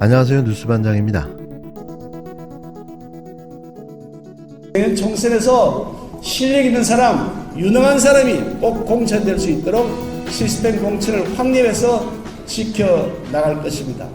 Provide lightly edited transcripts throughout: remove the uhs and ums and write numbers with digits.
안녕하세요. 뉴스반장입니다. 내년 총선에서 실력 있는 사람, 유능한 사람이 꼭 공천될 수 있도록 시스템 공천을 확립해서 지켜나갈 것입니다.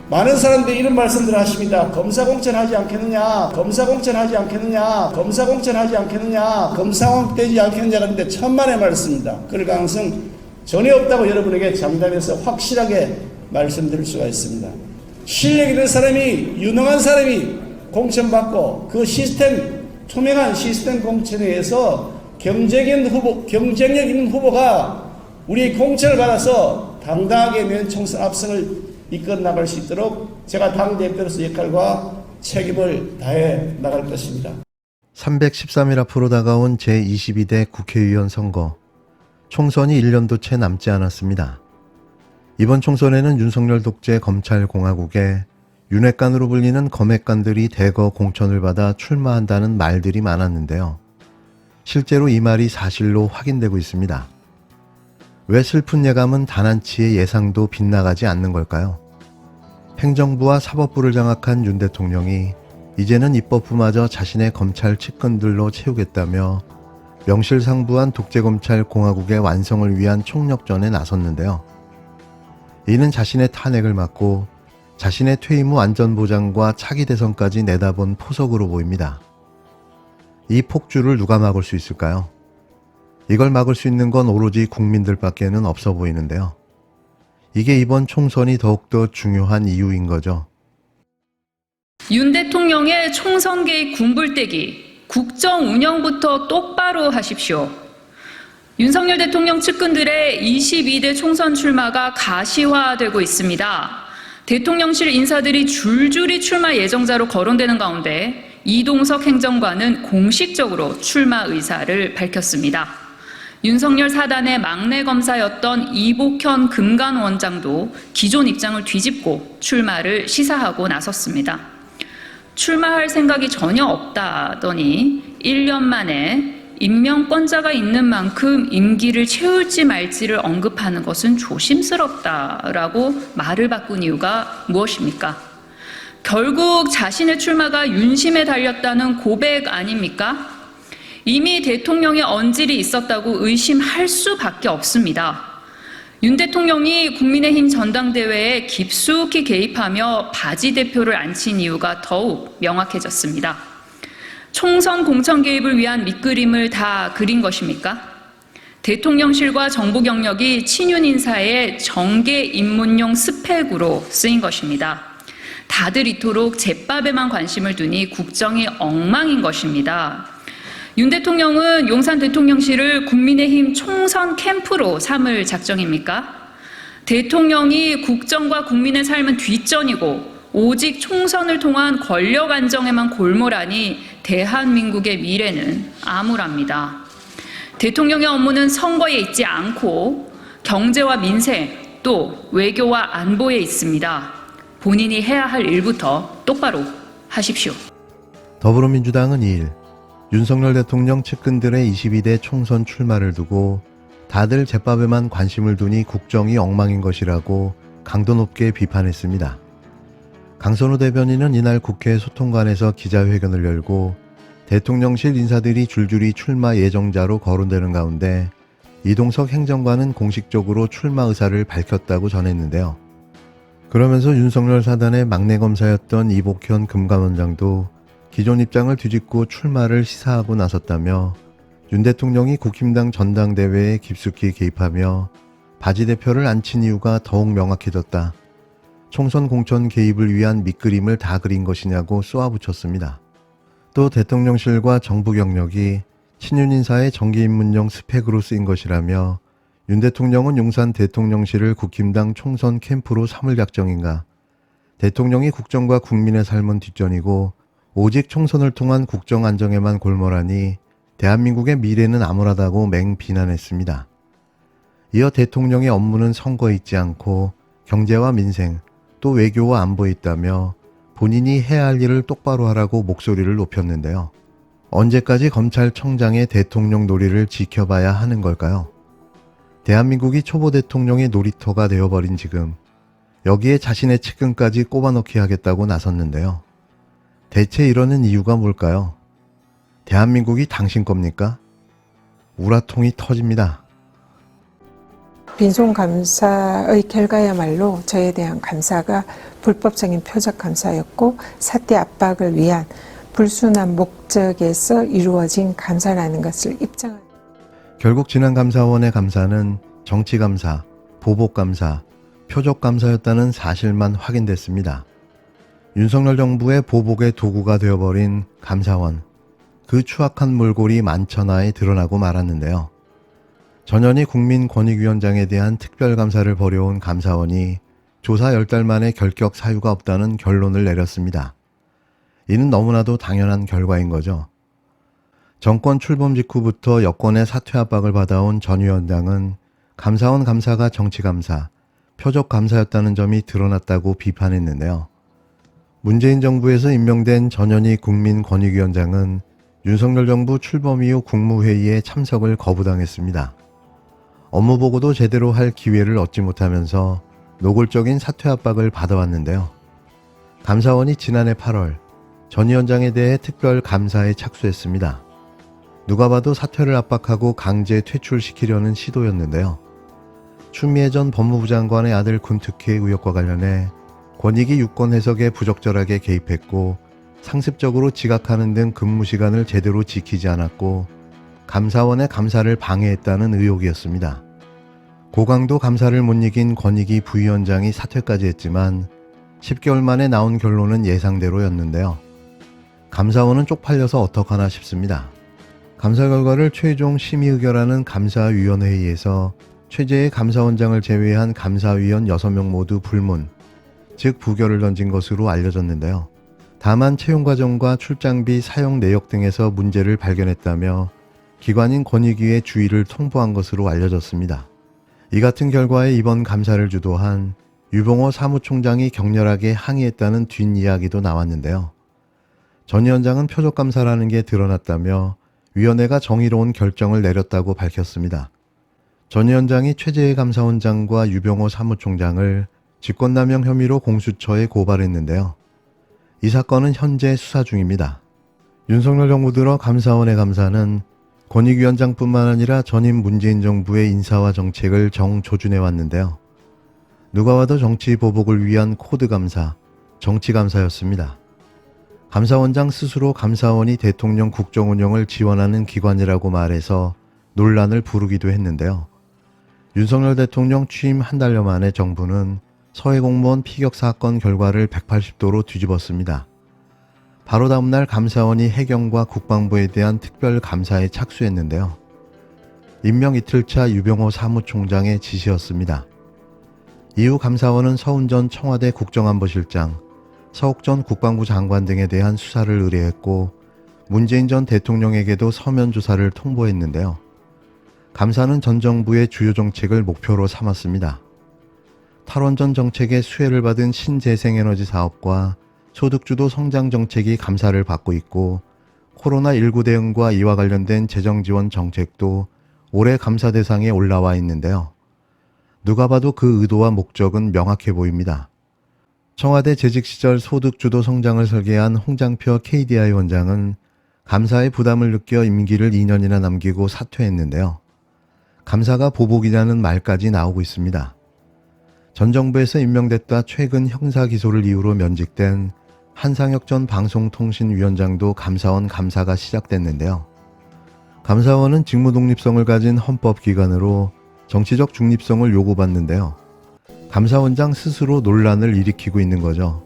많은 사람들이 이런 말씀들을 하십니다. 검사 공천하지 않겠느냐, 검사 공천하지 않겠느냐, 검사 공천하지 않겠느냐, 검사공되지 않겠느냐 하는데 천만의 말씀입니다. 그럴 가능성 전혀 없다고 여러분에게 장담해서 확실하게 말씀드릴 수가 있습니다. 실력 있는 사람이, 유능한 사람이 공천받고 그 시스템, 투명한 시스템 공천에 의해서 경쟁력 있는 후보가 우리 공천을 받아서 당당하게 내년 총선 압승을 이끌어 나갈 수 있도록 제가 당대표로서 역할과 책임을 다해 나갈 것입니다. 313일 앞으로 다가온 제22대 국회의원 선거. 총선이 1년도 채 남지 않았습니다. 이번 총선에는 윤석열 독재 검찰공화국에 윤핵관으로 불리는 검핵관들이 대거 공천을 받아 출마한다는 말들이 많았는데요. 실제로 이 말이 사실로 확인되고 있습니다. 왜 슬픈 예감은 단한치의 예상도 빗나가지 않는 걸까요? 행정부와 사법부를 장악한 윤 대통령이 이제는 입법부마저 자신의 검찰 측근들로 채우겠다며 명실상부한 독재검찰 공화국의 완성을 위한 총력전에 나섰는데요. 이는 자신의 탄핵을 막고 자신의 퇴임 후 안전보장과 차기 대선까지 내다본 포석으로 보입니다. 이 폭주를 누가 막을 수 있을까요? 이걸 막을 수 있는 건 오로지 국민들밖에는 없어 보이는데요. 이게 이번 총선이 더욱더 중요한 이유인 거죠. 윤 대통령의 총선 개입 군불대기, 국정 운영부터 똑바로 하십시오. 윤석열 대통령 측근들의 22대 총선 출마가 가시화되고 있습니다. 대통령실 인사들이 줄줄이 출마 예정자로 거론되는 가운데 이동석 행정관은 공식적으로 출마 의사를 밝혔습니다. 윤석열 사단의 막내 검사였던 이복현 금감원장도 기존 입장을 뒤집고 출마를 시사하고 나섰습니다. 출마할 생각이 전혀 없다더니 1년 만에 임명권자가 있는 만큼 임기를 채울지 말지를 언급하는 것은 조심스럽다라고 말을 바꾼 이유가 무엇입니까? 결국 자신의 출마가 윤심에 달렸다는 고백 아닙니까? 이미 대통령의 언질이 있었다고 의심할 수밖에 없습니다. 윤 대통령이 국민의힘 전당대회에 깊숙이 개입하며 바지 대표를 앉힌 이유가 더욱 명확해졌습니다. 총선 공천 개입을 위한 밑그림을 다 그린 것입니까? 대통령실과 정부 경력이 친윤 인사의 정계 입문용 스펙으로 쓰인 것입니다. 다들 이토록 잿밥에만 관심을 두니 국정이 엉망인 것입니다. 윤 대통령은 용산 대통령실을 국민의힘 총선 캠프로 삼을 작정입니까? 대통령이 국정과 국민의 삶은 뒷전이고 오직 총선을 통한 권력 안정에만 골몰하니 대한민국의 미래는 암울합니다. 대통령의 업무는 선거에 있지 않고 경제와 민생 또 외교와 안보에 있습니다. 본인이 해야 할 일부터 똑바로 하십시오. 더불어민주당은 2일 윤석열 대통령 측근들의 22대 총선 출마를 두고 다들 잿밥에만 관심을 두니 국정이 엉망인 것이라고 강도 높게 비판했습니다. 강선우 대변인은 이날 국회 소통관에서 기자회견을 열고 대통령실 인사들이 줄줄이 출마 예정자로 거론되는 가운데 이동석 행정관은 공식적으로 출마 의사를 밝혔다고 전했는데요. 그러면서 윤석열 사단의 막내 검사였던 이복현 금감원장도 기존 입장을 뒤집고 출마를 시사하고 나섰다며 윤 대통령이 국힘당 전당대회에 깊숙이 개입하며 바지 대표를 앉힌 이유가 더욱 명확해졌다. 총선 공천 개입을 위한 밑그림을 다 그린 것이냐고 쏘아붙였습니다. 또 대통령실과 정부 경력이 친윤 인사의 정계 입문용 스펙으로 쓰인 것이라며 윤 대통령은 용산 대통령실을 국힘당 총선 캠프로 삼을 작정인가? 대통령이 국정과 국민의 삶은 뒷전이고 오직 총선을 통한 국정 안정에만 골몰하니 대한민국의 미래는 암울하다고 맹비난했습니다. 이어 대통령의 업무는 선거에 있지 않고 경제와 민생, 또 외교와 안보에 있다며 본인이 해야 할 일을 똑바로 하라고 목소리를 높였는데요. 언제까지 검찰청장의 대통령 놀이를 지켜봐야 하는 걸까요? 대한민국이 초보 대통령의 놀이터가 되어버린 지금 여기에 자신의 측근까지 꼽아넣기 하겠다고 나섰는데요. 대체 이러는 이유가 뭘까요? 대한민국이 당신 겁니까? 우라통이 터집니다. 빈손 감사의 결과야말로 저에 대한 감사가 불법적인 표적 감사였고 사태 압박을 위한 불순한 목적에서 이루어진 감사라는 것을 입증합니다. 결국 지난 감사원의 감사는 정치감사, 보복감사, 표적감사였다는 사실만 확인됐습니다. 윤석열 정부의 보복의 도구가 되어버린 감사원, 그 추악한 몰골이 만천하에 드러나고 말았는데요. 전현희 국민권익위원장에 대한 특별감사를 벌여온 감사원이 조사 10달 만에 결격 사유가 없다는 결론을 내렸습니다. 이는 너무나도 당연한 결과인 거죠. 정권 출범 직후부터 여권의 사퇴 압박을 받아온 전 위원장은 감사원 감사가 정치감사, 표적감사였다는 점이 드러났다고 비판했는데요. 문재인 정부에서 임명된 전현희 국민권익위원장은 윤석열 정부 출범 이후 국무회의에 참석을 거부당했습니다. 업무보고도 제대로 할 기회를 얻지 못하면서 노골적인 사퇴 압박을 받아왔는데요. 감사원이 지난해 8월 전 위원장에 대해 특별 감사에 착수했습니다. 누가 봐도 사퇴를 압박하고 강제 퇴출시키려는 시도였는데요. 추미애 전 법무부 장관의 아들 군특혜 의혹과 관련해 권익위 유권 해석에 부적절하게 개입했고 상습적으로 지각하는 등 근무 시간을 제대로 지키지 않았고 감사원의 감사를 방해했다는 의혹이었습니다. 고강도 감사를 못 이긴 권익위 부위원장이 사퇴까지 했지만 10개월 만에 나온 결론은 예상대로였는데요. 감사원은 쪽팔려서 어떡하나 싶습니다. 감사 결과를 최종 심의 의결하는 감사위원회의에서 최재해 감사원장을 제외한 감사위원 6명 모두 불문, 즉 부결을 던진 것으로 알려졌는데요. 다만 채용 과정과 출장비 사용 내역 등에서 문제를 발견했다며 기관인 권익위에 주의를 통보한 것으로 알려졌습니다. 이 같은 결과에 이번 감사를 주도한 유병호 사무총장이 격렬하게 항의했다는 뒷이야기도 나왔는데요. 전 위원장은 표적감사라는 게 드러났다며 위원회가 정의로운 결정을 내렸다고 밝혔습니다. 전 위원장이 최재해 감사원장과 유병호 사무총장을 직권남용 혐의로 공수처에 고발했는데요. 이 사건은 현재 수사 중입니다. 윤석열 정부 들어 감사원의 감사는 권익위원장뿐만 아니라 전임 문재인 정부의 인사와 정책을 정조준해 왔는데요. 누가 봐도 정치 보복을 위한 코드 감사, 정치 감사였습니다. 감사원장 스스로 감사원이 대통령 국정 운영을 지원하는 기관이라고 말해서 논란을 부르기도 했는데요. 윤석열 대통령 취임 한 달여 만에 정부는 서해 공무원 피격 사건 결과를 180도로 뒤집었습니다. 바로 다음 날 감사원이 해경과 국방부에 대한 특별 감사에 착수했는데요. 임명 이틀차 유병호 사무총장의 지시였습니다. 이후 감사원은 서훈 전 청와대 국정안보실장, 서욱 전 국방부 장관 등에 대한 수사를 의뢰했고 문재인 전 대통령에게도 서면 조사를 통보했는데요. 감사는 전 정부의 주요 정책을 목표로 삼았습니다. 탈원전 정책의 수혜를 받은 신재생에너지 사업과 소득주도 성장 정책이 감사를 받고 있고 코로나19 대응과 이와 관련된 재정지원 정책도 올해 감사 대상에 올라와 있는데요. 누가 봐도 그 의도와 목적은 명확해 보입니다. 청와대 재직 시절 소득주도 성장을 설계한 홍장표 KDI 원장은 감사의 부담을 느껴 임기를 2년이나 남기고 사퇴했는데요. 감사가 보복이라는 말까지 나오고 있습니다. 전 정부에서 임명됐다 최근 형사 기소를 이유로 면직된 한상혁 전 방송통신위원장도 감사원 감사가 시작됐는데요. 감사원은 직무 독립성을 가진 헌법기관으로 정치적 중립성을 요구받는데요. 감사원장 스스로 논란을 일으키고 있는 거죠.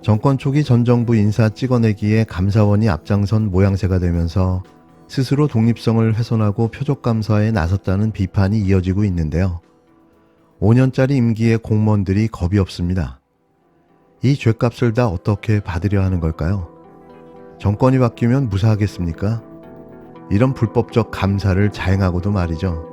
정권 초기 전 정부 인사 찍어내기에 감사원이 앞장선 모양새가 되면서 스스로 독립성을 훼손하고 표적감사에 나섰다는 비판이 이어지고 있는데요. 5년짜리 임기의 공무원들이 겁이 없습니다. 이 죗값을 다 어떻게 받으려 하는 걸까요? 정권이 바뀌면 무사하겠습니까? 이런 불법적 감사를 자행하고도 말이죠.